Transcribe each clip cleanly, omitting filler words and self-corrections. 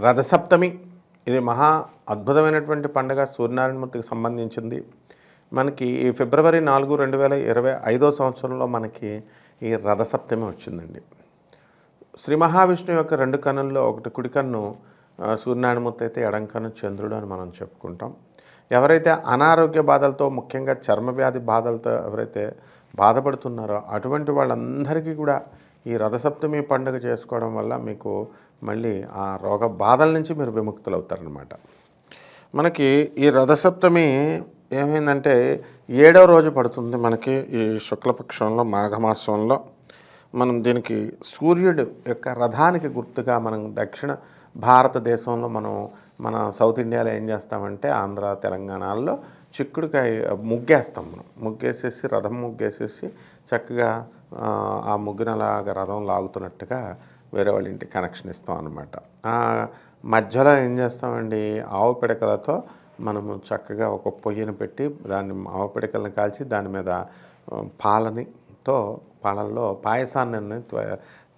రథసప్తమి ఇది మహా అద్భుతమైనటువంటి పండుగ సూర్యనారాయణమూర్తికి సంబంధించింది. మనకి ఈ ఫిబ్రవరి 4, 2025 సంవత్సరంలో మనకి ఈ రథసప్తమి వచ్చిందండి. శ్రీ మహావిష్ణువు యొక్క 2 కన్నుల్లో ఒకటి కుడి కన్ను సూర్యనారాయణమూర్తి అయితే, ఎడం కన్ను చంద్రుడు అని మనం చెప్పుకుంటాం. ఎవరైతే అనారోగ్య బాధలతో, ముఖ్యంగా చర్మ వ్యాధి బాధలతో ఎవరైతే బాధపడుతున్నారో అటువంటి వాళ్ళందరికీ కూడా ఈ రథసప్తమి పండుగ చేసుకోవడం వల్ల మీకు మళ్ళీ ఆ రోగ బాధల నుంచి మీరు విముక్తులవుతారనమాట. మనకి ఈ రథసప్తమి ఏమైందంటే 7వ రోజు పడుతుంది మనకి ఈ శుక్లపక్షంలో, మాఘమాసంలో. మనం దీనికి సూర్యుడు యొక్క రథానికి గుర్తుగా మనం దక్షిణ భారతదేశంలో మన సౌత్ ఇండియాలో ఏం చేస్తామంటే, ఆంధ్ర తెలంగాణలో చిక్కుడుకాయ ముగ్గేస్తాం. మనం ముగ్గేసేసి, రథం ముగ్గేసేసి చక్కగా ఆ ముగ్గునలాగా రథం లాగుతున్నట్టుగా వేరే వాళ్ళ ఇంటికి కనెక్షన్ ఇస్తాం అన్నమాట. మధ్యలో ఏం చేస్తామండి, ఆవు పిడకలతో మనము చక్కగా ఒక పొయ్యిని పెట్టి దాన్ని ఆవు పిడకలను కాల్చి దాని మీద పాలల్లో పాయసాన్ని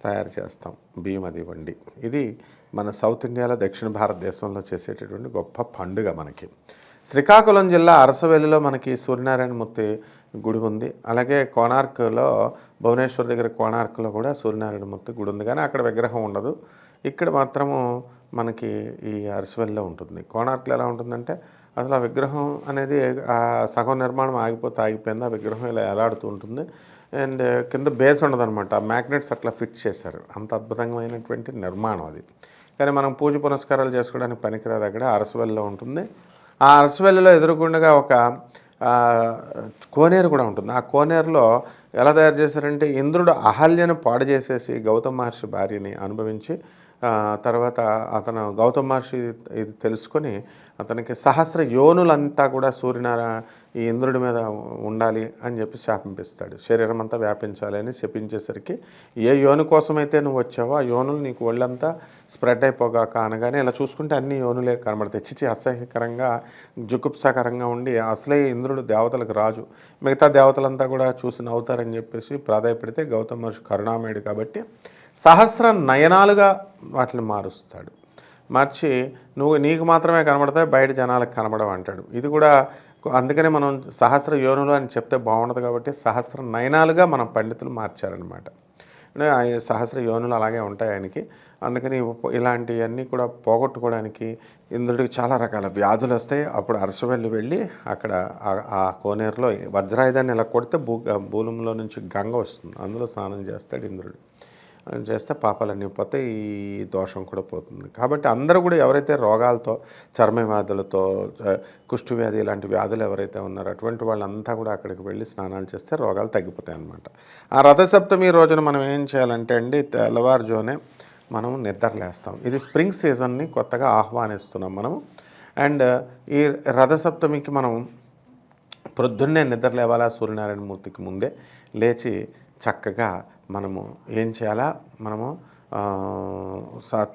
తయారు చేస్తాం, బియ్యం అది వండి. ఇది మన సౌత్ ఇండియాలో, దక్షిణ భారతదేశంలో చేసేటటువంటి గొప్ప పండుగ. మనకి శ్రీకాకుళం జిల్లా అరసవెల్లిలో మనకి సూర్యనారాయణమూర్తి గుడి ఉంది. అలాగే కోణార్క్లో, భువనేశ్వర్ దగ్గర కోణార్క్లో కూడా సూర్యనారాయణమూర్తి గుడి ఉంది, కానీ అక్కడ విగ్రహం ఉండదు. ఇక్కడ మాత్రము మనకి ఈ అరసవెల్లిలో ఉంటుంది. కోణార్క్లో ఎలా ఉంటుందంటే, అసలు ఆ విగ్రహం అనేది సగం నిర్మాణం ఆగిపోయింది. ఆ విగ్రహం ఇలా ఎలాడుతూ ఉంటుంది. అండ్ కింద బేస్ ఉండదన్నమాట, మ్యాగ్నెట్స్ అట్లా ఫిట్ చేశారు. అంత అద్భుతమైనటువంటి నిర్మాణం అది. కానీ మనం పూజ పునస్కారాలు చేసుకోవడానికి పనికిరాదు. అక్కడ అరసవెల్లిలో ఉంటుంది. ఆ అరసవెల్లిలో ఎదురుగుండగా ఒక కోనేరు కూడా ఉంటుంది. ఆ కోనేరులో ఎలా తయారు చేశారంటే, ఇంద్రుడు అహల్యను పాడు చేసేసి గౌతమ మహర్షి భార్యని అనుభవించి తర్వాత అతను గౌతమ మహర్షి ఇది తెలుసుకొని అతనికి సహస్ర యోనులంతా కూడా ఈ ఇంద్రుడి మీద ఉండాలి అని చెప్పి శాపింపిస్తాడు. శరీరం అంతా వ్యాపించాలి అని శపించేసరికి, ఏ యోను కోసమైతే నువ్వు వచ్చావో ఆ యోనులు నీకు ఒళ్ళంతా స్ప్రెడ్ అయిపోగాక అనగానే ఇలా చూసుకుంటే అన్ని యోనులే కనబడతాయి. చిచి అసహ్యకరంగా, జుగుప్సాకరంగా ఉండి, అసలే ఇంద్రుడు దేవతలకు రాజు, మిగతా దేవతలంతా కూడా చూసి నవ్వుతారని చెప్పేసి ప్రాధాయపడితే గౌతమ మహర్షి కరుణామయుడు కాబట్టి సహస్ర నయనాలుగా వాటిని మారుస్తాడు. మార్చి నీకు మాత్రమే కనబడతాయి, బయట జనాలకు కనబడవు అంటాడు. ఇది కూడా అందుకనే మనం సహస్ర యోనులు అని చెప్తే బాగుండదు కాబట్టి సహస్ర నయనాలుగా మనం పండితులు మార్చారనమాట. అంటే సహస్ర యోనులు అలాగే ఉంటాయి ఆయనకి. అందుకని ఇలాంటివన్నీ కూడా పోగొట్టుకోవడానికి ఇంద్రుడికి చాలా రకాల వ్యాధులు వస్తాయి. అప్పుడు అరసవెల్లి వెళ్ళి అక్కడ ఆ కోనేరులో వజ్రాయుధాన్ని ఇలా కొడితే భూలంలో నుంచి గంగ వస్తుంది. అందులో స్నానం చేస్తాడు ఇంద్రుడు. చేస్తే పాపాలన్నీ పోతాయి, ఈ దోషం కూడా పోతుంది. కాబట్టి అందరూ కూడా ఎవరైతే రోగాలతో, చర్మ వ్యాధులతో, కుష్టు వ్యాధి ఇలాంటి వ్యాధులు ఎవరైతే ఉన్నారో అటువంటి వాళ్ళంతా కూడా అక్కడికి వెళ్ళి స్నానాలు చేస్తే రోగాలు తగ్గిపోతాయి అన్నమాట. ఆ రథసప్తమి రోజున మనం ఏం చేయాలంటే అండి, తెల్లవారుజామునే మనం నిద్రలేస్తాం. ఇది స్ప్రింగ్ సీజన్ని కొత్తగా ఆహ్వానిస్తున్నాం మనము. అండ్ ఈ రథసప్తమికి మనం ప్రొద్దున్నే నిద్ర లేవాలా, సూర్యనారాయణమూర్తికి ముందే లేచి చక్కగా మనము ఏం చేయాలా, మనము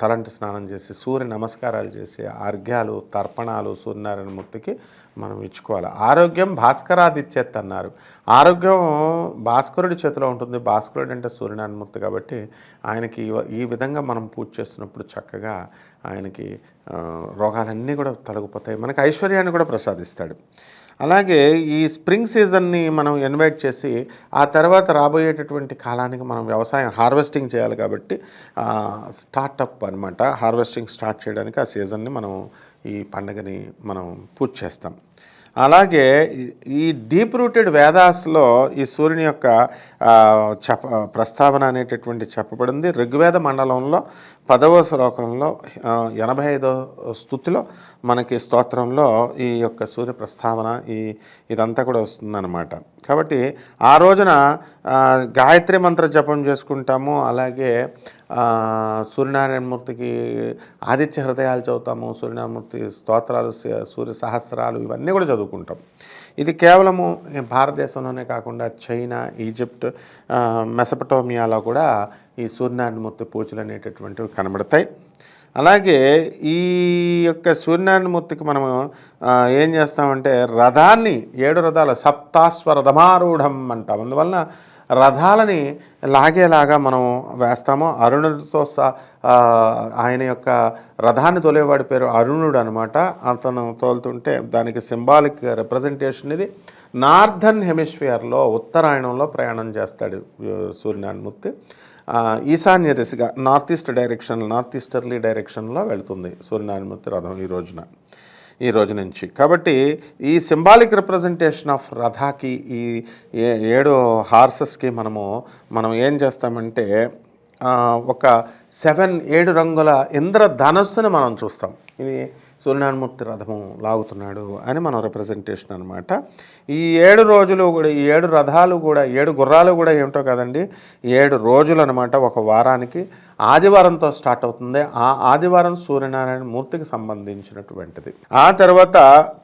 తలంటి స్నానం చేసి, సూర్య నమస్కారాలు చేసి, అర్ఘ్యాలు, తర్పణాలు సూర్యనారాయణమూర్తికి మనం ఇచ్చుకోవాలి. ఆరోగ్యం భాస్కరాదిచ్చేత్ అన్నారు. ఆరోగ్యం భాస్కరుడి చేతిలో ఉంటుంది. భాస్కరుడు అంటే సూర్యనారాయణమూర్తి కాబట్టి ఆయనకి ఈ విధంగా మనం పూజ చేస్తున్నప్పుడు చక్కగా ఆయనకి రోగాలన్నీ కూడా తొలగిపోతాయి, మనకి ఐశ్వర్యాన్ని కూడా ప్రసాదిస్తాడు. అలాగే ఈ స్ప్రింగ్ సీజన్ని మనం ఇన్వైట్ చేసి ఆ తర్వాత రాబోయేటటువంటి కాలానికి మనం వ్యవసాయం హార్వెస్టింగ్ చేయాలి కాబట్టి స్టార్టప్ అనమాట. హార్వెస్టింగ్ స్టార్ట్ చేయడానికి ఆ సీజన్ని మనం ఈ పండుగని మనం పూజ చేస్తాం. అలాగే ఈ డీప్ రూటెడ్ వేదాస్లో ఈ సూర్యుని యొక్క ప్రస్తావన అనేటటువంటి చెప్పబడింది. ఋగ్వేద మండలంలో 10వ శ్లోకంలో 85వ స్తుతిలో మనకి స్తోత్రంలో ఈ యొక్క సూర్య ప్రస్తావన ఇదంతా కూడా వస్తుందన్నమాట. కాబట్టి ఆ రోజున గాయత్రి మంత్ర జపం చేసుకుంటాము. అలాగే సూర్యనారాయణమూర్తికి ఆదిత్య హృదయాలు చదువుతాము, సూర్యనారాయణమూర్తి స్తోత్రాలు, సూర్య సహస్రాలు ఇవన్నీ కూడా చదువుకుంటాం. ఇది కేవలము భారతదేశంలోనే కాకుండా చైనా, ఈజిప్ట్, మెసపటోమియాలో కూడా ఈ సూర్యనారాయణమూర్తి పూజలు అనేటటువంటివి కనబడతాయి. అలాగే ఈ యొక్క సూర్యనారాయణమూర్తికి మనము ఏం చేస్తామంటే, రథాన్ని 7 రథాలు సప్తాశ్వరథమారూఢం అంటాం. అందువలన రథాలని లాగేలాగా మనం వేస్తామో అరుణుడితో ఆయన యొక్క రథాన్ని తోలేవాడి పేరు అరుణుడు అనమాట. అతను తోలుతుంటే దానికి సింబాలిక్ రిప్రజెంటేషన్ ఇది. నార్థన్ హెమిస్ఫియర్లో ఉత్తరాయణంలో ప్రయాణం చేస్తాడు సూర్యనారాయణమూర్తి. ఈశాన్య దిశగా నార్త్ ఈస్టర్లీ డైరెక్షన్లో వెళ్తుంది సూర్యనారాయణమూర్తి రథం ఈ రోజు నుంచి. కాబట్టి ఈ సింబాలిక్ రిప్రజెంటేషన్ ఆఫ్ రథాకి ఈ 7 హార్సెస్కి మనం ఏం చేస్తామంటే ఒక 7 రంగుల ఇంద్రధనస్సును మనం చూస్తాం. ఇది సూర్యనారాయణమూర్తి రథము లాగుతున్నాడు అని మనం రిప్రజెంటేషన్ అనమాట. ఈ 7 రోజులు కూడా, ఈ 7 రథాలు కూడా, 7 గుర్రాలు కూడా ఏమిటో కదండి, 7 రోజులు అనమాట. ఒక వారానికి ఆదివారంతో స్టార్ట్ అవుతుంది. ఆ ఆదివారం సూర్యనారాయణ మూర్తికి సంబంధించినటువంటిది. ఆ తర్వాత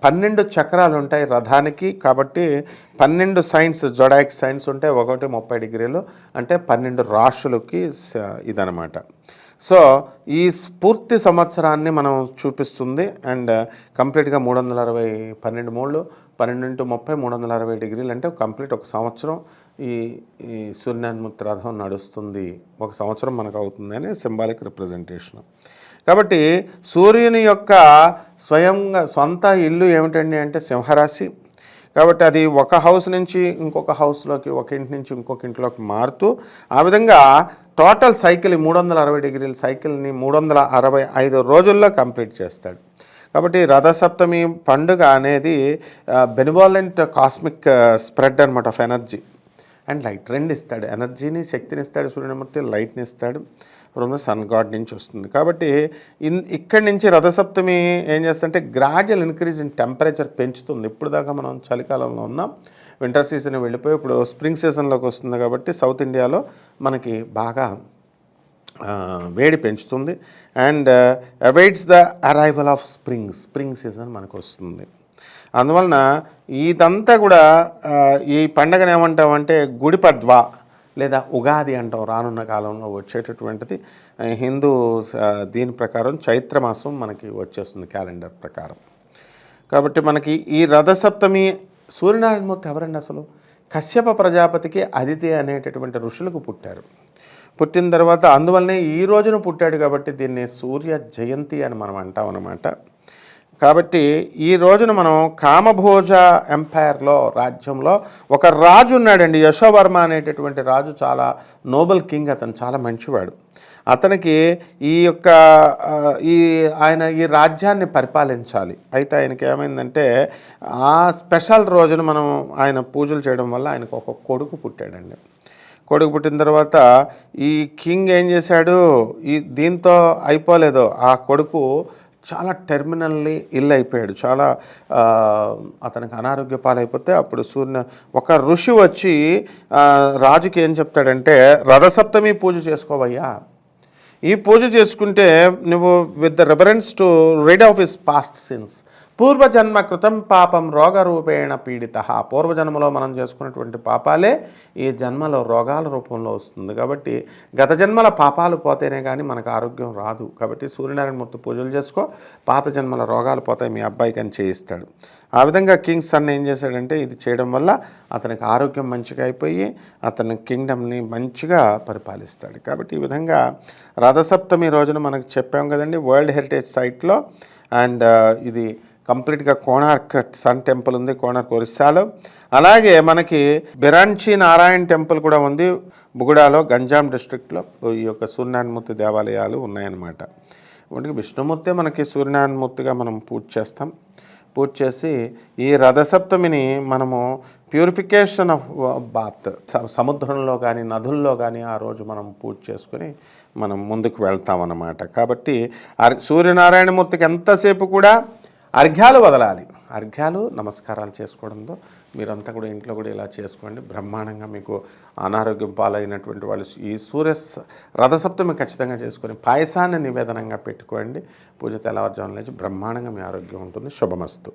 12 చక్రాలు ఉంటాయి రథానికి. కాబట్టి 12 సైన్స్, జొడాయిక్ సైన్స్ ఉంటాయి. ఒకటి 30 డిగ్రీలు అంటే 12 రాశులకి ఇదనమాట. సో ఈ పూర్తి సంవత్సరాన్ని మనం చూపిస్తుంది. అండ్ కంప్లీట్గా 360 12 మూళ్ళు 12 × 30 360 డిగ్రీలు అంటే కంప్లీట్ ఒక సంవత్సరం ఈ సూర్యనారాయణమూర్తి రథం నడుస్తుంది. ఒక సంవత్సరం మనకు అవుతుంది అని సింబాలిక్ రిప్రజెంటేషన్. కాబట్టి సూర్యుని యొక్క సొంత ఇల్లు ఏమిటండి అంటే సింహరాశి. కాబట్టి అది ఒక హౌస్ నుంచి ఇంకొక హౌస్లోకి, ఒక ఇంటి నుంచి ఇంకొక ఇంట్లోకి మారుతూ ఆ విధంగా టోటల్ సైకిల్ 360 డిగ్రీల సైకిల్ని 365 రోజుల్లో కంప్లీట్ చేస్తాడు. కాబట్టి రథసప్తమి పండుగ అనేది బెనివాలెంట్ కాస్మిక్ స్ప్రెడ్ అనమాట ఆఫ్ ఎనర్జీ అండ్ లైట్. 2 ఇస్తాడు, ఎనర్జీని, శక్తిని ఇస్తాడు సూర్యమూర్తి, లైట్ని ఇస్తాడు. ఇప్పుడు సన్ గాడ్ నుంచి వస్తుంది. కాబట్టి ఇక్కడి నుంచి రథసప్తమి ఏం చేస్తుందంటే గ్రాడ్యువల్ ఇంక్రీజ్ ఇన్ టెంపరేచర్ పెంచుతుంది. ఇప్పుడు దాకా మనం చలికాలంలో ఉన్నాం, వింటర్ సీజన్ వెళ్ళిపోయి ఇప్పుడు స్ప్రింగ్ సీజన్లోకి వస్తుంది. కాబట్టి సౌత్ ఇండియాలో మనకి బాగా వేడి పెంచుతుంది. And awaits the arrival of spring season మనకు వస్తుంది. అందువలన ఇదంతా కూడా ఈ పండగను ఏమంటామంటే గుడిపడ్వా లేదా ఉగాది అంటాం. రానున్న కాలంలో వచ్చేటటువంటిది హిందూ దీని ప్రకారం చైత్రమాసం మనకి వచ్చేస్తుంది క్యాలెండర్ ప్రకారం. కాబట్టి మనకి ఈ రథసప్తమి సూర్యనారాయణమూర్తి ఎవరండి అసలు? కశ్యప ప్రజాపతికి అదితి అనేటటువంటి ఋషులకు పుట్టిన తర్వాత అందువల్లనే ఈ రోజున పుట్టాడు. కాబట్టి దీన్ని సూర్య జయంతి అని మనం అంటాం అన్నమాట. కాబట్టి ఈ రోజున మనం కామభోజ ఎంపైర్లో, రాజ్యంలో ఒక రాజు ఉన్నాడండి, యశోవర్మ అనేటటువంటి రాజు. చాలా నోబెల్ కింగ్, అతను చాలా మంచివాడు. అతనికి ఆయన ఈ రాజ్యాన్ని పరిపాలించాలి. అయితే ఆయనకి ఏమైందంటే ఆ స్పెషల్ రోజున మనం ఆయన పూజలు చేయడం వల్ల ఆయనకు ఒక కొడుకు పుట్టాడండి. కొడుకు పుట్టిన తర్వాత ఈ కింగ్ ఏం చేశాడు, దీంతో అయిపోలేదు. ఆ కొడుకు చాలా టెర్మినల్లీ ఇల్ అయిపోయాడు. చాలా అతనికి అనారోగ్య పాలైపోతే అప్పుడు ఒక ఋషి వచ్చి రాజుకి ఏం చెప్తాడంటే, రథసప్తమి పూజ చేసుకోవయ్యా, ఈ పూజ చేసుకుంటే నువ్వు with the reference to rid of his past sins, పూర్వజన్మ కృతం పాపం రోగరూపేణ పీడిత. పూర్వజన్మలో మనం చేసుకున్నటువంటి పాపాలే ఈ జన్మలో రోగాల రూపంలో వస్తుంది. కాబట్టి గత జన్మల పాపాలు పోతేనే కానీ మనకు ఆరోగ్యం రాదు. కాబట్టి సూర్యనారాయణమూర్తి పూజలు చేసుకో, పాత జన్మల రోగాలు పోతాయి మీ అబ్బాయికి అని చేయిస్తాడు. ఆ విధంగా కింగ్ సన్ ఏం చేశాడంటే ఇది చేయడం వల్ల అతనికి ఆరోగ్యం మంచిగా అయిపోయి అతని కింగ్డమ్ని మంచిగా పరిపాలిస్తాడు. కాబట్టి ఈ విధంగా రథసప్తమి రోజున మనకు చెప్పాం కదండి వరల్డ్ హెరిటేజ్ సైట్లో. అండ్ ఇది కంప్లీట్గా కోణార్క్ సన్ టెంపుల్ ఉంది కోణార్క్ ఒరిస్సాలో. అలాగే మనకి బిరాంచి నారాయణ టెంపుల్ కూడా ఉంది బుగుడాలో, గంజాం డిస్ట్రిక్ట్లో. ఈ యొక్క సూర్యనారాయణమూర్తి దేవాలయాలు ఉన్నాయన్నమాట. ఇప్పటికి విష్ణుమూర్తే మనకి సూర్యనారాయణమూర్తిగా మనం పూజ చేసి ఈ రథసప్తమిని మనము ప్యూరిఫికేషన్ ఆఫ్ బాత్, సముద్రంలో కానీ నదుల్లో కానీ ఆ రోజు మనం పూజ చేసుకొని మనం ముందుకు వెళ్తామన్నమాట. కాబట్టి సూర్యనారాయణమూర్తికి ఎంతసేపు కూడా అర్ఘ్యాలు వదలాలి. అర్ఘ్యాలు నమస్కారాలు చేసుకోవడంతో మీరంతా కూడా ఇంట్లో కూడా ఇలా చేసుకోండి. బ్రహ్మాండంగా మీకు అనారోగ్యం పాలైనటువంటి వాళ్ళు ఈ రథసప్తమి ఖచ్చితంగా చేసుకొని పాయసాన్ని నివేదనంగా పెట్టుకోండి. పూజ తెల్లవారుజామున లేచి బ్రహ్మాండంగా మీ ఆరోగ్యం ఉంటుంది. శుభమస్తు.